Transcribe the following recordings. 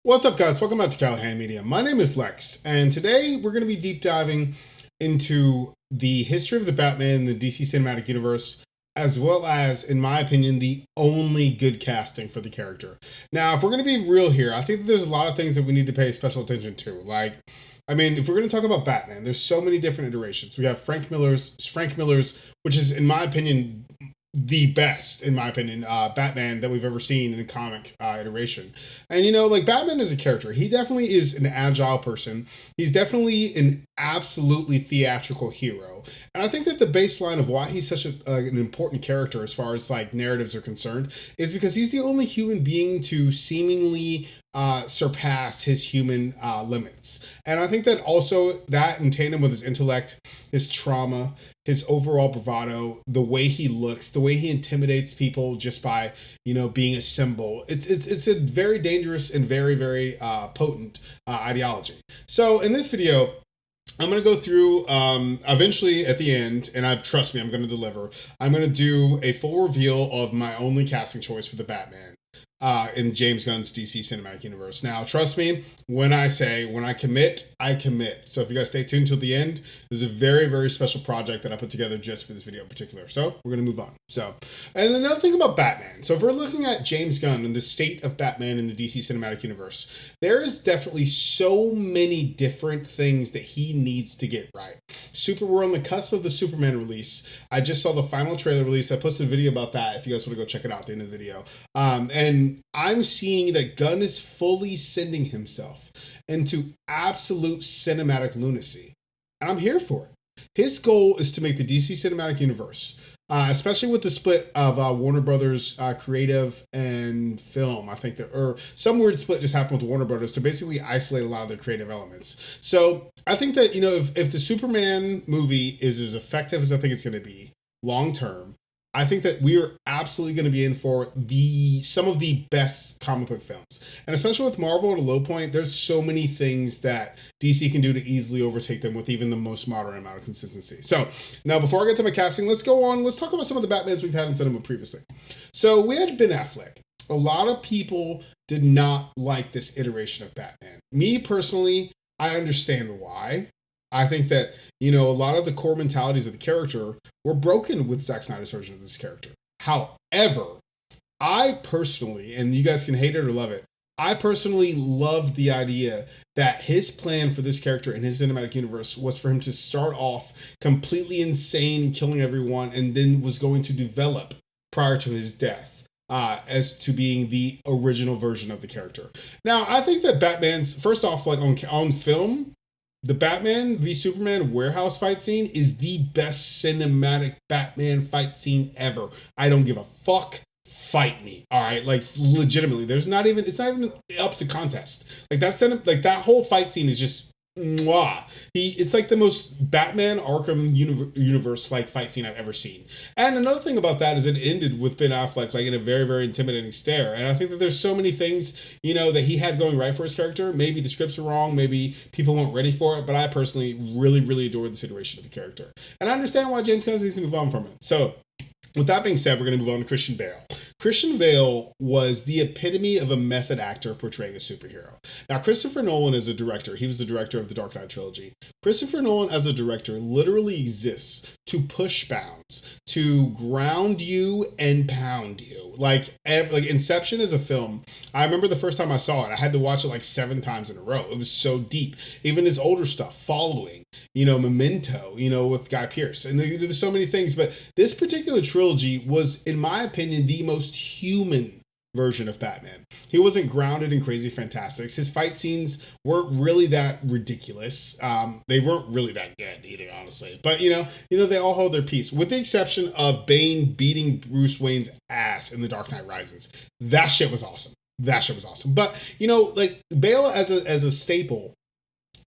What's up, guys? Welcome back to Callahan Media. My name is Lex, and today we're going to be deep diving into the history of the Batman in the DC Cinematic Universe, as well as, in my opinion, the only good casting for the character. Now, if we're going to be real here, I think that there's a lot of things that we need to pay special attention to. If we're going to talk about Batman, there's so many different iterations. We have Frank Miller's, which is, in my opinion, the best, in my opinion, Batman that we've ever seen in a comic iteration. And, Batman as a character, he definitely is an agile person. He's definitely an absolutely theatrical hero. And I think that the baseline of why he's such an important character as far as, narratives are concerned is because he's the only human being to seemingly surpass his human limits. And I think that also that in tandem with his intellect, his trauma, his overall bravado, the way he looks, the way he intimidates people just by, being a symbol. It's a very dangerous and very, very potent ideology. So in this video, I'm going to go through, eventually at the end, and trust me, I'm going to deliver. I'm going to do a full reveal of my only casting choice for the Batman in James Gunn's DC Cinematic Universe. Now, trust me, when I commit, I commit. So if you guys stay tuned till the end, there's a very, very special project that I put together just for this video in particular. So we're going to move on. And another thing about Batman. So if we're looking at James Gunn and the state of Batman in the DC Cinematic Universe, there is definitely so many different things that he needs to get right. We're on the cusp of the Superman release. I just saw the final trailer release. I posted a video about that if you guys want to go check it out at the end of the video. And I'm seeing that Gunn is fully sending himself into absolute cinematic lunacy. And I'm here for it. His goal is to make the DC Cinematic Universe, especially with the split of Warner Brothers creative and film. I think or some weird split just happened with Warner Brothers to basically isolate a lot of their creative elements. So I think that, if the Superman movie is as effective as I think it's going to be long term, I think that we are absolutely going to be in for some of the best comic book films. And especially with Marvel at a low point, there's so many things that DC can do to easily overtake them with even the most moderate amount of consistency. So now before I get to my casting, let's talk about some of the Batmans we've had in cinema previously. So we had Ben Affleck. A lot of people did not like this iteration of Batman. Me personally, I understand why. I think that, a lot of the core mentalities of the character were broken with Zack Snyder's version of this character. However, I personally, and you guys can hate it or love it, I personally love the idea that his plan for this character in his cinematic universe was for him to start off completely insane and killing everyone, and then was going to develop prior to his death as to being the original version of the character. Now, I think that Batman's, first off, on film, the Batman v Superman warehouse fight scene is the best cinematic Batman fight scene ever. I don't give a fuck. Fight me. All right. Legitimately, it's not even up to contest. That whole fight scene is just mwah. It's like the most Batman Arkham universe fight scene I've ever seen. And another thing about that is it ended with Ben Affleck in a very, very intimidating stare. And I think that there's so many things, that he had going right for his character. Maybe the scripts were wrong, maybe people weren't ready for it, but I personally really, really adored this iteration of the character. And I understand why James Gunn needs to move on from it. So with that being said, we're going to move on to Christian Bale. Christian Bale was the epitome of a method actor portraying a superhero. Now, Christopher Nolan as a director, he was the director of the Dark Knight trilogy. Christopher Nolan as a director literally exists to push bounds, to ground you and pound you. Inception is a film. I remember the first time I saw it, I had to watch it 7 times in a row. It was so deep. Even his older stuff, Following, Memento, with Guy Pearce. And there's so many things, but this particular trilogy was, in my opinion, the most human version of Batman. He wasn't grounded in crazy fantastics. His fight scenes weren't really that ridiculous. They weren't really that good either, honestly. But they all hold their peace, with the exception of Bane beating Bruce Wayne's ass in The Dark Knight Rises. That shit was awesome. But Bale as a staple,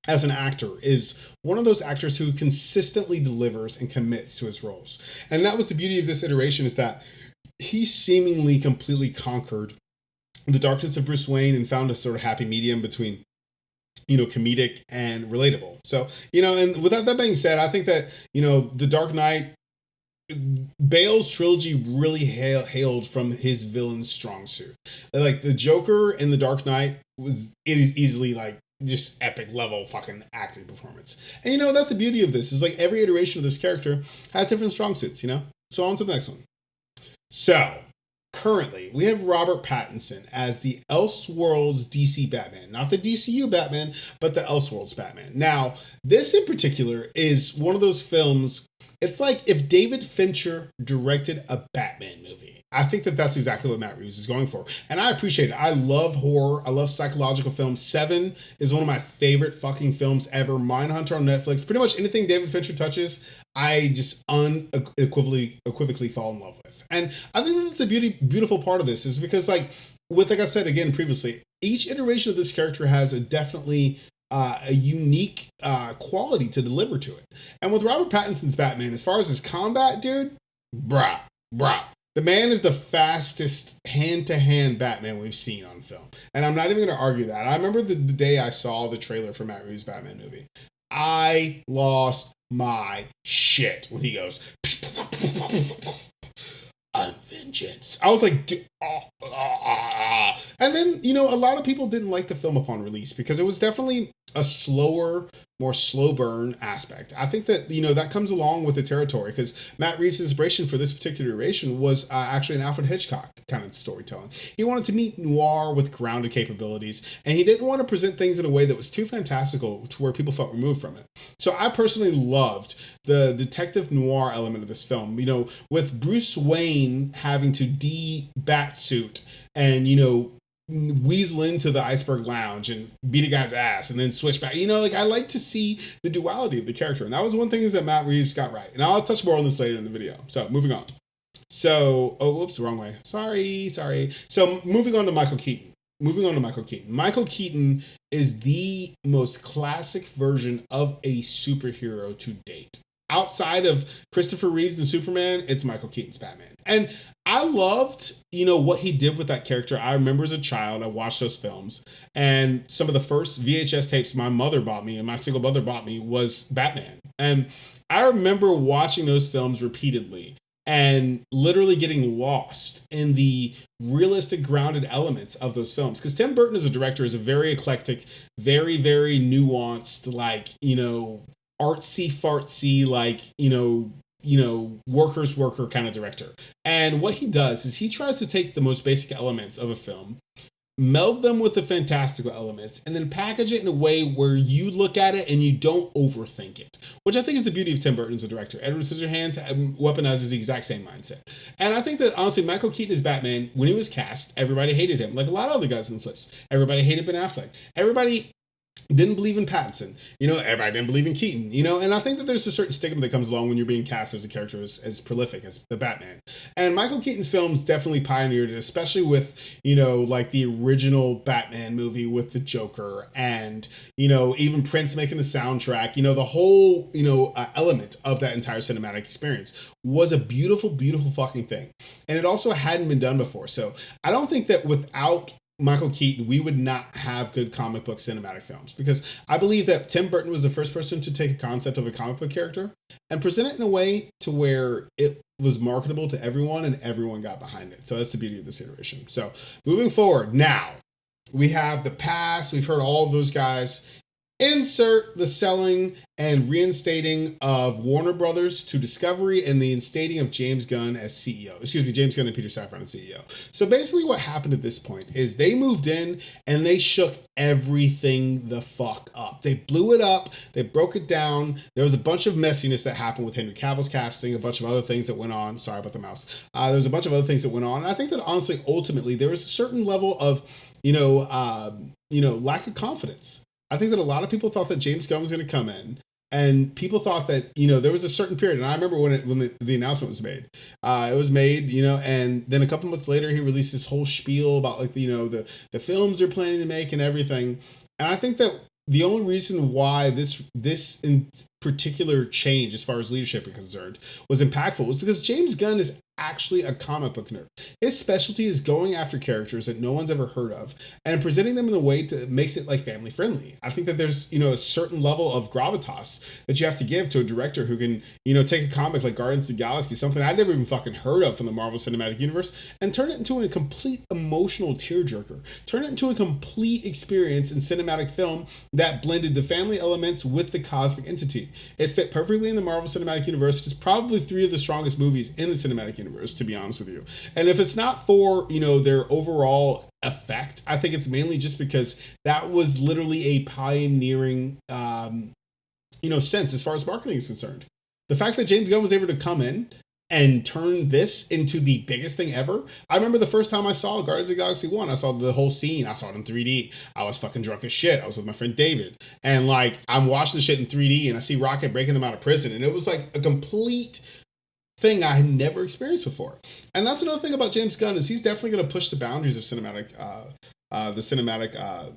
as an actor, is one of those actors who consistently delivers and commits to his roles. And that was the beauty of this iteration, is that he seemingly completely conquered the darkness of Bruce Wayne and found a sort of happy medium between, comedic and relatable. So, and without that being said, I think that, The Dark Knight Bale's trilogy really hailed from his villain's strong suit. Like the Joker in The Dark Knight it is easily like just epic level fucking acting performance. And you know, that's the beauty of this, is like every iteration of this character has different strong suits, you know? So on to the next one. So currently, we have Robert Pattinson as the Elseworlds DC Batman. Not the DCU Batman, but the Elseworlds Batman. Now, this in particular is one of those films, it's like if David Fincher directed a Batman movie. I think that that's exactly what Matt Reeves is going for. And I appreciate it. I love horror. I love psychological films. Seven is one of my favorite fucking films ever. Mindhunter on Netflix. Pretty much anything David Fincher touches, I just unequivocally fall in love with. And I think that's a beautiful part of this, is because like I said again previously, each iteration of this character has a definitely a unique quality to deliver to it. And with Robert Pattinson's Batman, as far as his combat, dude, bruh. The man is the fastest hand-to-hand Batman we've seen on film. And I'm not even going to argue that. I remember the day I saw the trailer for Matt Reeves' Batman movie. I lost my shit when he goes, I'm vengeance. I was like, and then, you know, a lot of people didn't like the film upon release because it was definitely a slower, more slow burn aspect. I think that, you know, that comes along with the territory, because Matt Reeves' inspiration for this particular iteration was actually an Alfred Hitchcock kind of storytelling. He wanted to meet noir with grounded capabilities, and he didn't want to present things in a way that was too fantastical to where people felt removed from it. So I personally loved the detective noir element of this film, you know, with Bruce Wayne having to de-bat suit and, you know, weasel into the Iceberg Lounge and beat a guy's ass and then switch back. You know, like I like to see the duality of the character. And that was one thing that Matt Reeves got right. And I'll touch more on this later in the video. So moving on. So, whoops, wrong way. Sorry. So moving on to Michael Keaton. Michael Keaton is the most classic version of a superhero to date. Outside of Christopher Reeves and Superman, it's Michael Keaton's Batman. And I loved, you know, what he did with that character. I remember as a child, I watched those films, and some of the first VHS tapes my mother bought me and my single mother bought me was Batman. And I remember watching those films repeatedly and literally getting lost in the realistic, grounded elements of those films. Because Tim Burton as a director is a very eclectic, very, very nuanced, like, you know, artsy fartsy, like, you know, worker's worker kind of director. And what he does is he tries to take the most basic elements of a film, meld them with the fantastical elements, and then package it in a way where you look at it and you don't overthink it, which I think is the beauty of Tim Burton as a director. Edward Scissorhands weaponizes the exact same mindset. And I think that, honestly, Michael Keaton as Batman, when he was cast, everybody hated him. Like a lot of other guys on this list. Everybody hated Ben Affleck. Everybody didn't believe in Pattinson. You know, everybody didn't believe in Keaton, you know, and I think that there's a certain stigma that comes along when you're being cast as a character as prolific as the Batman. And Michael Keaton's films definitely pioneered it, especially with, you know, like the original Batman movie with the Joker and, you know, even Prince making the soundtrack, you know, the whole, you know, element of that entire cinematic experience was a beautiful, beautiful fucking thing. And it also hadn't been done before. So I don't think that without Michael Keaton, we would not have good comic book cinematic films, because I believe that Tim Burton was the first person to take a concept of a comic book character and present it in a way to where it was marketable to everyone and everyone got behind it. So that's the beauty of this iteration. So moving forward, now we have the past. We've heard all of those guys. Insert the selling and reinstating of Warner Brothers to Discovery and the instating of James Gunn as CEO. James Gunn and Peter Safran as CEO. So basically what happened at this point is they moved in and they shook everything the fuck up. They blew it up. They broke it down. There was a bunch of messiness that happened with Henry Cavill's casting, a bunch of other things that went on. Sorry about the mouse. There was a bunch of other things that went on. And I think that honestly, ultimately, there was a certain level of, lack of confidence. I think that a lot of people thought that James Gunn was going to come in, and people thought that, you know, there was a certain period. And I remember when the announcement was made, it was made, you know, and then a couple months later, he released this whole spiel about like, you know, the films they're planning to make and everything. And I think that the only reason why this particular change as far as leadership is concerned was impactful was because James Gunn is actually a comic book nerd. His specialty is going after characters that no one's ever heard of and presenting them in a way that makes it like family friendly. I think that there's, a certain level of gravitas that you have to give to a director who can, take a comic like Guardians of the Galaxy, something I'd never even fucking heard of from the Marvel Cinematic Universe, and turn it into a complete emotional tearjerker. Turn it into a complete experience in cinematic film that blended the family elements with the cosmic entity. It fit perfectly in the Marvel Cinematic Universe. It's probably 3 of the strongest movies in the cinematic universe, to be honest with you. And if it's not for, their overall effect, I think it's mainly just because that was literally a pioneering, sense as far as marketing is concerned. The fact that James Gunn was able to come in and turn this into the biggest thing ever. I remember the first time I saw Guardians of the Galaxy 1, I saw the whole scene. I saw it in 3D. I was fucking drunk as shit. I was with my friend David. And I'm watching the shit in 3D and I see Rocket breaking them out of prison. And it was like a complete thing I had never experienced before. And that's another thing about James Gunn is he's definitely going to push the boundaries of cinematic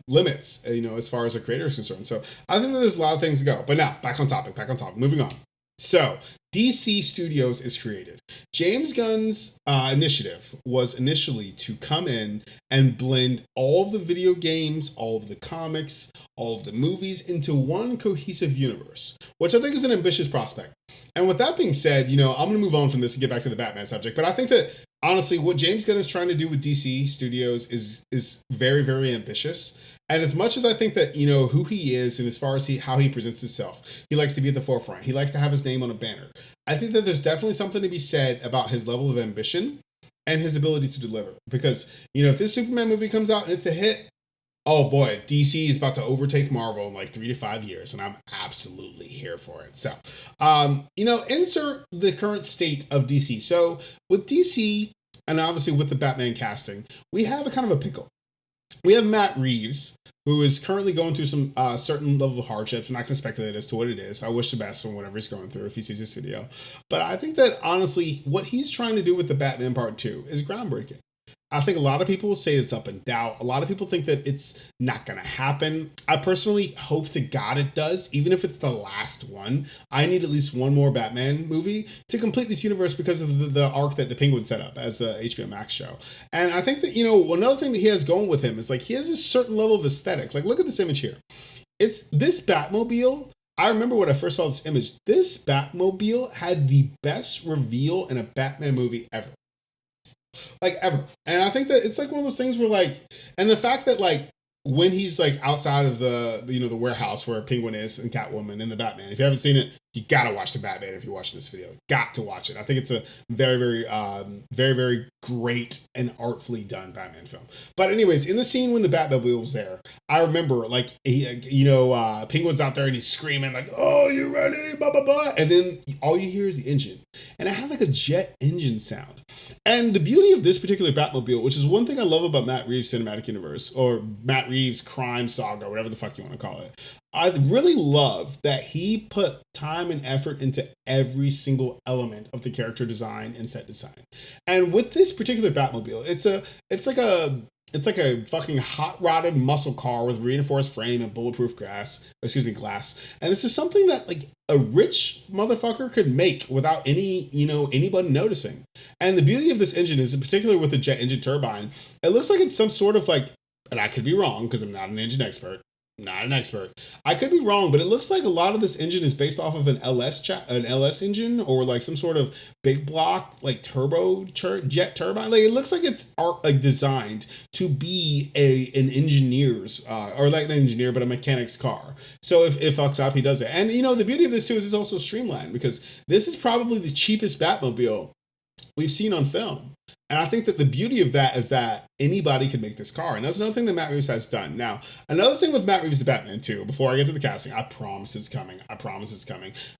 limits, as far as a creator is concerned. So I think that there's a lot of things to go. But now, back on topic, moving on. So DC Studios is created. James Gunn's initiative was initially to come in and blend all of the video games, all of the comics, all of the movies into one cohesive universe, which I think is an ambitious prospect. And with that being said, I'm going to move on from this and get back to the Batman subject. But I think that, honestly, what James Gunn is trying to do with DC Studios is very, very ambitious. And as much as I think that, who he is and as far as how he presents himself, he likes to be at the forefront. He likes to have his name on a banner. I think that there's definitely something to be said about his level of ambition and his ability to deliver. Because, if this Superman movie comes out and it's a hit, oh boy, DC is about to overtake Marvel in like 3 to 5 years, and I'm absolutely here for it. So, insert the current state of DC. So with DC, and obviously with the Batman casting, we have a kind of a pickle. We have Matt Reeves, who is currently going through some certain level of hardships. I'm not going to speculate as to what it is. I wish the best for whatever he's going through if he sees this video. But I think that, honestly, what he's trying to do with the Batman Part 2 is groundbreaking. I think a lot of people say it's up in doubt. A lot of people think that it's not going to happen. I personally hope to God it does, even if it's the last one. I need at least one more Batman movie to complete this universe because of the arc that the Penguin set up as a HBO Max show. And I think that, another thing that he has going with him is he has a certain level of aesthetic. Look at this image here. It's this Batmobile. I remember when I first saw this image, this Batmobile had the best reveal in a Batman movie ever. Ever. And I think that it's one of those things where and the fact that when he's outside of the warehouse where Penguin is and Catwoman and the Batman, if you haven't seen it, you gotta watch the Batman if you're watching this video. Got to watch it. I think it's a very, very, very, very great and artfully done Batman film. But anyways, in the scene when the Batmobile was there, I remember Penguin's out there and he's screaming "Oh, you ready?" Blah blah blah, and then all you hear is the engine, and it had a jet engine sound. And the beauty of this particular Batmobile, which is one thing I love about Matt Reeves' cinematic universe, or Matt Reeves' crime saga, whatever the fuck you want to call it, I really love that he put time and effort into every single element of the character design and set design. And with this particular Batmobile, it's like a fucking hot-rodded muscle car with reinforced frame and bulletproof glass. And this is something that a rich motherfucker could make without anybody noticing. And the beauty of this engine is, in particular with the jet engine turbine, it looks like it's some sort of and I could be wrong because I'm not an engine expert. I could be wrong, but it looks like a lot of this engine is based off of an LS engine or some sort of big block turbo jet turbine. It looks like it's designed to be an engineer's or not an engineer but a mechanic's car. So if it fucks up, he does it. And the beauty of this too is it's also streamlined because this is probably the cheapest Batmobile we've seen on film. And I think that the beauty of that is that anybody can make this car. And that's another thing that Matt Reeves has done. Now, another thing with Matt Reeves the Batman too, before I get to the casting, I promise it's coming.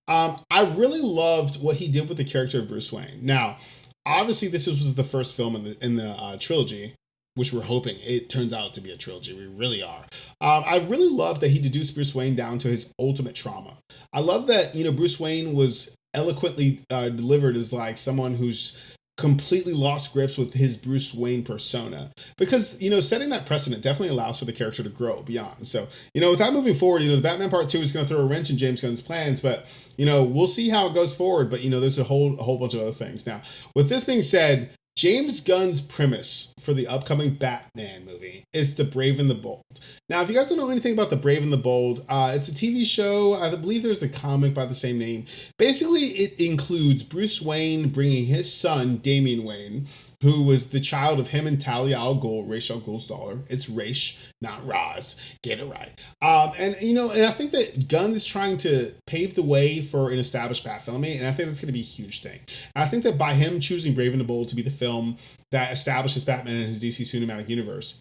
I really loved what he did with the character of Bruce Wayne. Now, obviously this was the first film in the trilogy, which we're hoping it turns out to be a trilogy. We really are. I really love that he deduced Bruce Wayne down to his ultimate trauma. I love that, Bruce Wayne was eloquently delivered as someone who's completely lost grips with his Bruce Wayne persona, because setting that precedent definitely allows for the character to grow beyond. So without moving forward, the Batman Part 2 is going to throw a wrench in James Gunn's plans, but we'll see how it goes forward. But there's a whole bunch of other things. Now, with this being said, James Gunn's premise for the upcoming Batman movie is The Brave and the Bold. Now, if you guys don't know anything about The Brave and the Bold, it's a TV show. I believe there's a comic by the same name. Basically, it includes Bruce Wayne bringing his son, Damian Wayne, who was the child of him and Talia al Ghul, Ra's al Ghul's daughter. It's Ra's, not Roz. Get it right. And I think that Gunn is trying to pave the way for an established Bat family, and I think that's going to be a huge thing. And I think that by him choosing Brave and the Bold to be the film that establishes Batman in his DC cinematic universe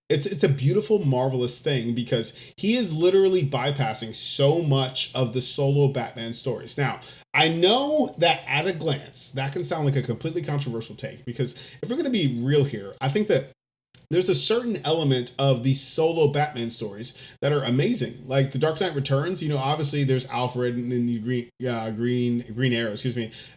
it's a beautiful, marvelous thing, because he is literally bypassing so much of the solo Batman stories. Now, I know that at a glance, that can sound like a completely controversial take, because if we're going to be real here, I think that there's a certain element of these solo Batman stories that are amazing, like The Dark Knight Returns. Obviously there's Alfred and the Green Arrow,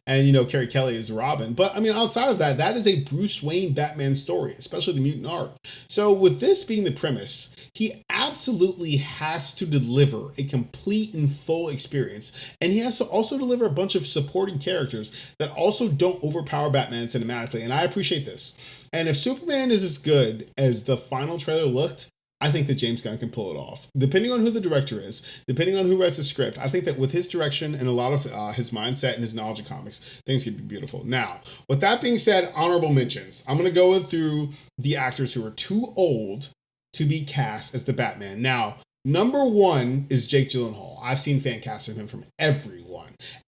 and Carrie Kelly is Robin. But I mean, outside of that, that is a Bruce Wayne Batman story, especially the mutant arc. So with this being the premise, he absolutely has to deliver a complete and full experience, and he has to also deliver a bunch of supporting characters that also don't overpower Batman cinematically. And I appreciate this. And if Superman is as good as the final trailer looked, I think that James Gunn can pull it off. Depending on who the director is, depending on who writes the script, I think that with his direction and a lot of his mindset and his knowledge of comics, things can be beautiful. Now, with that being said, honorable mentions. I'm going to go through the actors who are too old to be cast as the Batman. Now, number one is Jake Gyllenhaal. I've seen fan casts of him from everyone.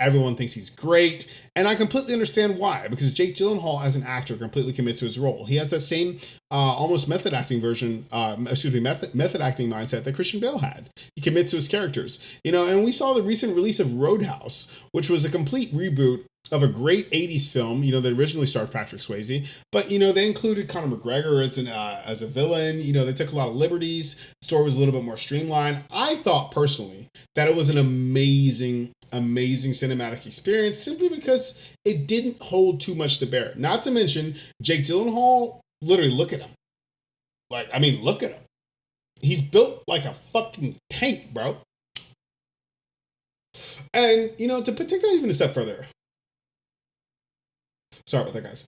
Everyone thinks he's great, and I completely understand why, because Jake Gyllenhaal as an actor completely commits to his role. He has that same almost method acting method acting mindset that Christian Bale had. He commits to his characters, and we saw the recent release of Roadhouse, which was a complete reboot of a great 80s film, that originally starred Patrick Swayze, but, they included Conor McGregor as a villain. They took a lot of liberties. The story was a little bit more streamlined. I thought personally that it was an amazing cinematic experience, simply because it didn't hold too much to bear. Not to mention Jake Gyllenhaal, literally look at him. Look at him. He's built like a fucking tank, bro. And, to take that even a step further, sorry about that, guys.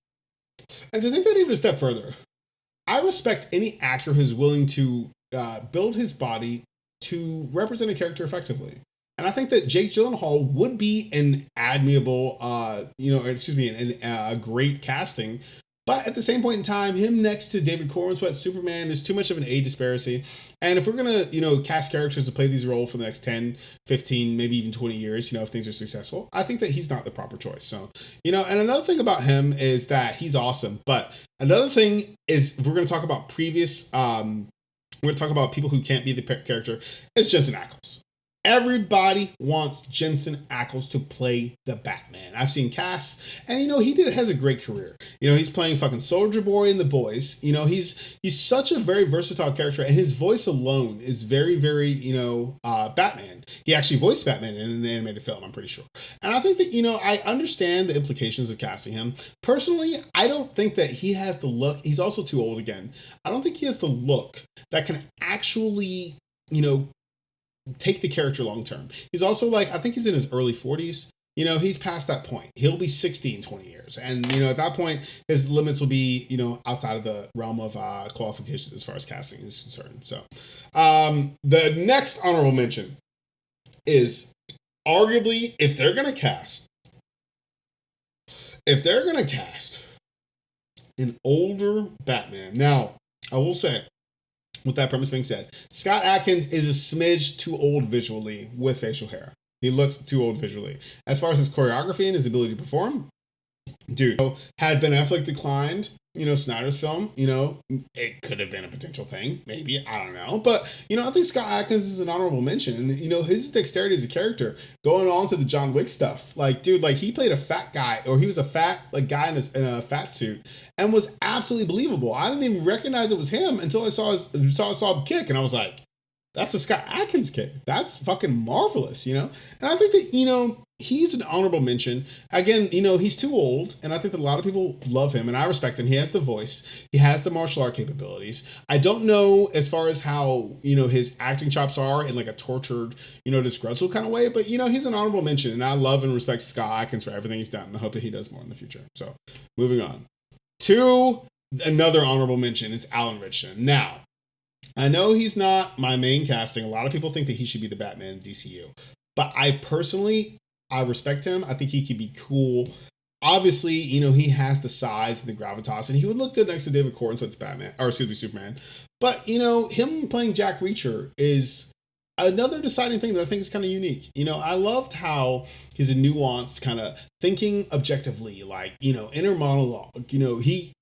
And to take that even a step further, I respect any actor who's willing to build his body to represent a character effectively. And I think that Jake Gyllenhaal would be an admirable, great casting. But at the same point in time, him next to David Corenswet, Superman, there's too much of an age disparity. And if we're going to, cast characters to play these roles for the next 10, 15, maybe even 20 years, if things are successful, I think that he's not the proper choice. So, and another thing about him is that he's awesome. But another thing is, if we're going to talk about we're going to talk about people who can't be the character, it's Jensen Ackles. Everybody wants Jensen Ackles to play the Batman. I've seen casts, and he has a great career. He's playing fucking Soldier Boy in The Boys. He's such a very versatile character, and his voice alone is very, very, Batman. He actually voiced Batman in an animated film, I'm pretty sure. And I think that, I understand the implications of casting him. Personally, I don't think that he has the look. He's also too old again. I don't think he has the look that can actually, take the character long term. He's also I think he's in his early 40s. He's past that point. He'll be 60 in 20 years. And, at that point, his limits will be, outside of the realm of qualifications as far as casting is concerned. So the next honorable mention is arguably, if they're going to cast an older Batman. Now, I will say, with that premise being said, Scott Adkins is a smidge too old visually with facial hair. He looks too old visually. As far as his choreography and his ability to perform, dude, had Ben Affleck declined, Snyder's film, it could have been a potential thing. Maybe, I don't know. But, I think Scott Adkins is an honorable mention. And, his dexterity as a character, going on to the John Wick stuff. He played a fat guy, or he was a fat guy in a fat suit, and was absolutely believable. I didn't even recognize it was him until I saw him kick, and I was like, That's a Scott Adkins kick. That's fucking marvelous, you know? And I think that, he's an honorable mention. Again, he's too old, and I think that a lot of people love him, and I respect him. He has the voice, he has the martial art capabilities. I don't know as far as how, his acting chops are in like a tortured, disgruntled kind of way, but, he's an honorable mention, and I love and respect Scott Adkins for everything he's done, and I hope that he does more in the future. So, moving on to another honorable mention is Alan Ritchson. Now, I know he's not my main casting. A lot of people think that he should be the Batman in DCU. But I respect him. I think he could be cool. Obviously, he has the size and the gravitas, and he would look good next to David Cornsweet's Batman, or excuse me, Superman. But, him playing Jack Reacher is another deciding thing that I think is kind of unique. I loved how he's a nuanced kind of thinking objectively, like, inner monologue. He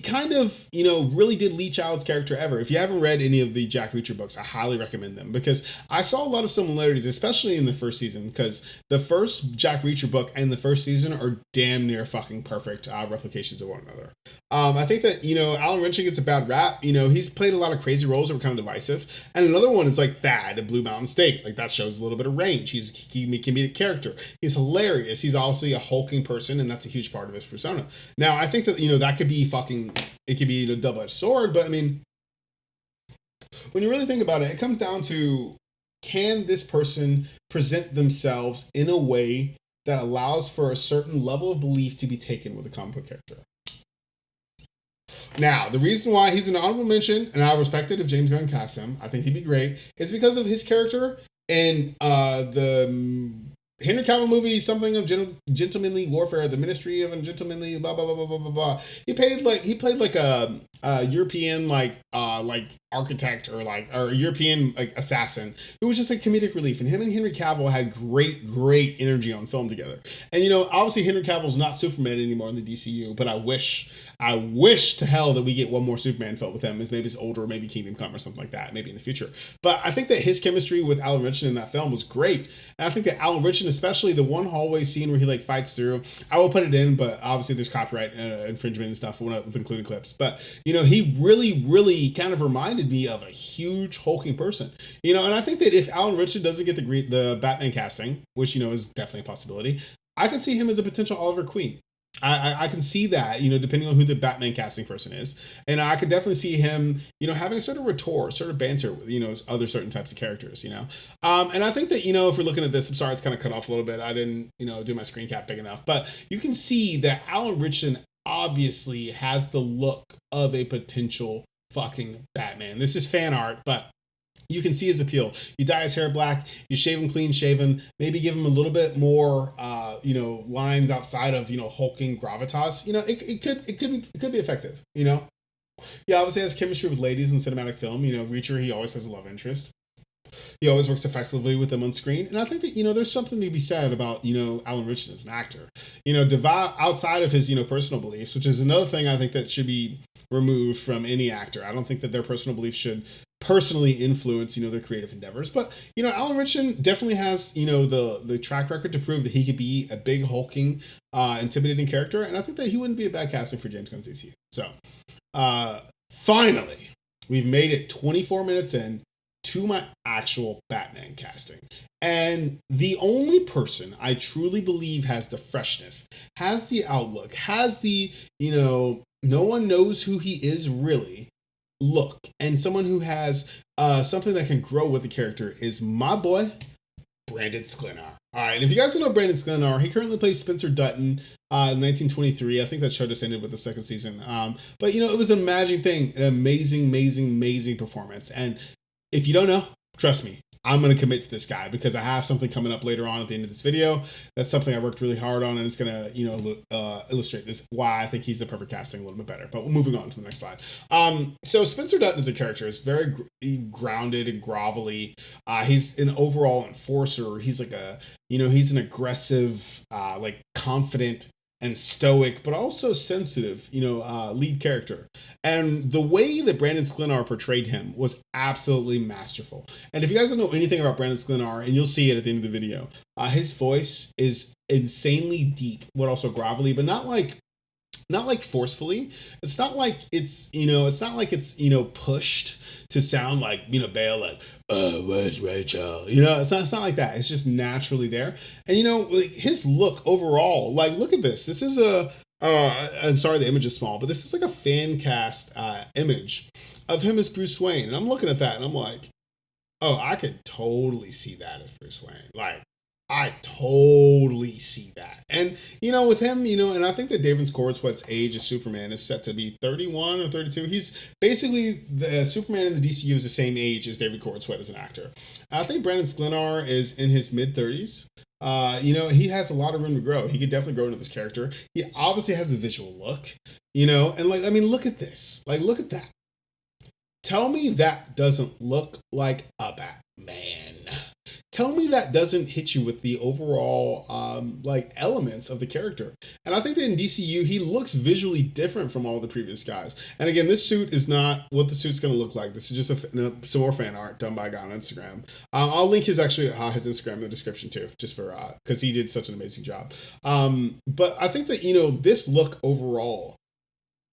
kind of, really did Lee Child's character ever. If you haven't read any of the Jack Reacher books, I highly recommend them because I saw a lot of similarities, especially in the first season, because the first Jack Reacher book and the first season are damn near fucking perfect replications of one another. I think that, Alan Ritchson gets a bad rap. He's played a lot of crazy roles that were kind of divisive. And another one is like Thad in Blue Mountain State. Like that shows a little bit of range. He's a comedic character. He's hilarious. He's obviously a hulking person, and that's a huge part of his persona. Now, I think that, that could be it could be a double-edged sword, but I mean, when you really think about it, it comes down to, can this person present themselves in a way that allows for a certain level of belief to be taken with a comic book character? Now, the reason why he's an honorable mention, and I respect it if James Gunn casts him, I think he'd be great, is because of his character in the Henry Cavill movie, something of gentlemanly warfare, the Ministry of Gentlemanly, blah blah blah blah blah blah blah. He played like a European like architect or a European like assassin who was just like comedic relief, and him and Henry Cavill had great energy on film together. And obviously Henry Cavill's not Superman anymore in the DCU, but I wish to hell that we get one more Superman film with him. Maybe it's older, maybe Kingdom Come or something like that, maybe in the future. But I think that his chemistry with Alan Ritchson in that film was great. And I think that Alan Ritchson, especially the one hallway scene where he like fights through, I will put it in, but obviously there's copyright infringement and stuff with including clips. But, he really kind of reminded me of a huge hulking person. And I think that if Alan Ritchson doesn't get the Batman casting, which, is definitely a possibility, I could see him as a potential Oliver Queen. I can see that, depending on who the Batman casting person is. And I could definitely see him, having a sort of retort, sort of banter with, other certain types of characters, And I think that, if we're looking at this, I'm sorry, it's kind of cut off a little bit. I didn't, do my screen cap big enough. But you can see that Alan Ritchson obviously has the look of a potential fucking Batman. This is fan art, but you can see his appeal. You dye his hair black, you shave him clean shaven, maybe give him a little bit more, lines outside of, hulking gravitas. It could be effective, He obviously has chemistry with ladies in cinematic film. Reacher, he always has a love interest. He always works effectively with them on screen. And I think that, there's something to be said about, Alan Ritchson as an actor. Outside of his, personal beliefs, which is another thing I think that should be removed from any actor. I don't think that their personal beliefs should personally influence, their creative endeavors. But, Alan Ritchson definitely has, the track record to prove that he could be a big, hulking, intimidating character. And I think that he wouldn't be a bad casting for James Gunn's DCU. So, finally, we've made it 24 minutes in to my actual Batman casting. And the only person I truly believe has the freshness, has the outlook, has the, no one knows who he is really look, and someone who has something that can grow with the character is my boy, Brandon Sklenar. All right, and if you guys don't know Brandon Sklenar, he currently plays Spencer Dutton in 1923. I think that show just ended with the second season. But, it was an amazing thing, an amazing performance. And if you don't know, trust me, I'm going to commit to this guy because I have something coming up later on at the end of this video. That's something I worked really hard on, and it's going to, illustrate this, why I think he's the perfect casting a little bit better. But we're moving on to the next slide. So Spencer Dutton as a character is very grounded and grovelly. He's an overall enforcer. He's like he's an aggressive, confident and stoic, but also sensitive, lead character. And the way that Brandon Sklenar portrayed him was absolutely masterful. And if you guys don't know anything about Brandon Sklenar, and you'll see it at the end of the video, his voice is insanely deep, but also grovelly, but not like not like forcefully. It's not like it's, it's not like it's, pushed to sound like, Bale, like, oh, where's Rachel? It's not like that. It's just naturally there. And, like his look overall, like, look at this. This is I'm sorry, the image is small, but this is like a fan cast image of him as Bruce Wayne. And I'm looking at that and I'm like, oh, I could totally see that as Bruce Wayne. Like, I totally see that. And, with him, and I think that David Corenswet's age as Superman is set to be 31 or 32. He's basically, the Superman in the DCU is the same age as David Corenswet as an actor. I think Brandon Sklenar is in his mid-30s. He has a lot of room to grow. He could definitely grow into this character. He obviously has a visual look, and like, I mean, look at this. Like, look at that. Tell me that doesn't look like a Batman. Tell me that doesn't hit you with the overall like elements of the character. And I think that in DCU, he looks visually different from all the previous guys. And again, this suit is not what the suit's going to look like. This is just some more fan art done by a guy on Instagram. I'll link his Instagram in the description too, just for because he did such an amazing job. But I think that this look overall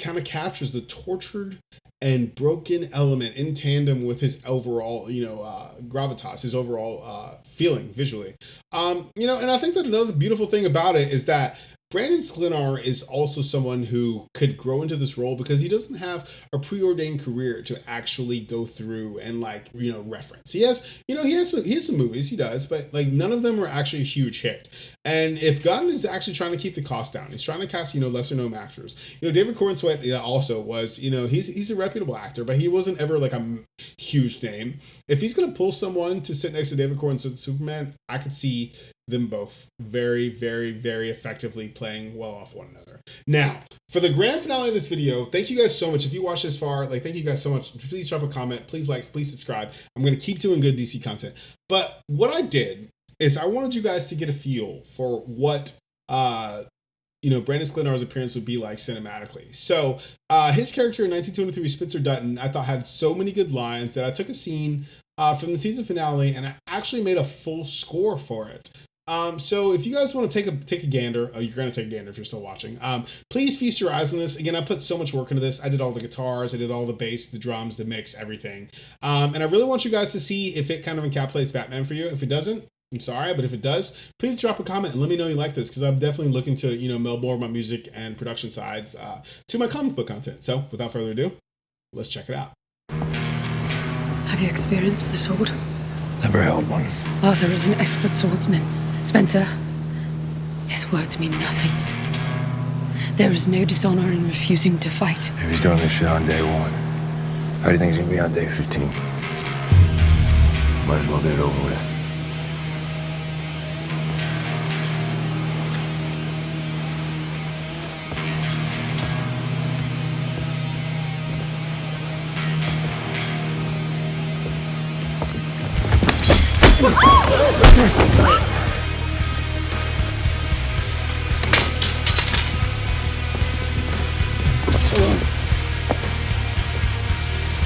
kind of captures the tortured and broken element in tandem with his overall, gravitas, his overall feeling visually. And I think that another beautiful thing about it is that Brandon Sklenar is also someone who could grow into this role because he doesn't have a preordained career to actually go through and reference. He has some movies, he does, but like none of them are actually a huge hit. And if Gunn is actually trying to keep the cost down, he's trying to cast, lesser known actors. David Corenswet also was, he's a reputable actor, but he wasn't ever like a huge name. If he's going to pull someone to sit next to David Corenswet Superman, I could see them both very, very, very effectively playing well off one another. Now, for the grand finale of this video, thank you guys so much. If you watched this far, thank you guys so much. Please drop a comment, please like, please subscribe. I'm going to keep doing good DC content. But what I did is I wanted you guys to get a feel for what Brandon Sklenar's appearance would be like cinematically. So his character in 1923, Spencer Dutton, I thought had so many good lines that I took a scene from the season finale and I actually made a full score for it. So if you guys want to take a gander, you're going to take a gander if you're still watching. Please feast your eyes on this. Again, I put so much work into this. I did all the guitars, I did all the bass, the drums, the mix, everything. And I really want you guys to see if it kind of encapsulates Batman for you. If it doesn't, I'm sorry, but if it does, please drop a comment and let me know you like this because I'm definitely looking to, meld more of my music and production sides to my comic book content. So without further ado, let's check it out. Have you experience with a sword? Never held one. Arthur is an expert swordsman. Spencer, his words mean nothing. There is no dishonor in refusing to fight. If he's doing this shit on day one, how do you think he's gonna be on day 15? Might as well get it over with.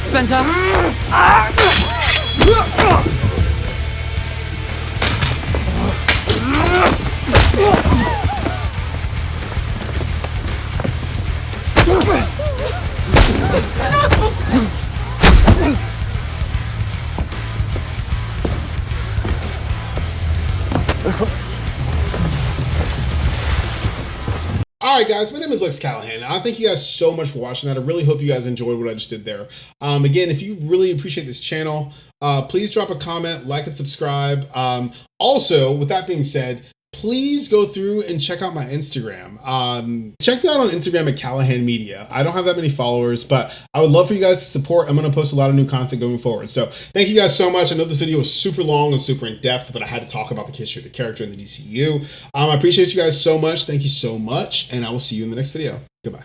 Spencer! All right, guys, my name is Callahan. I thank you guys so much for watching that. I really hope you guys enjoyed what I just did there. Again, if you really appreciate this channel, please drop a comment, like, and subscribe. Also, with that being said, please go through and check out my Instagram. Check me out on Instagram at Callahan Media. I don't have that many followers, but I would love for you guys to support. I'm going to post a lot of new content going forward. So thank you guys so much. I know this video was super long and super in depth, but I had to talk about the history of the character in the DCU. I appreciate you guys so much. Thank you so much. And I will see you in the next video. Goodbye.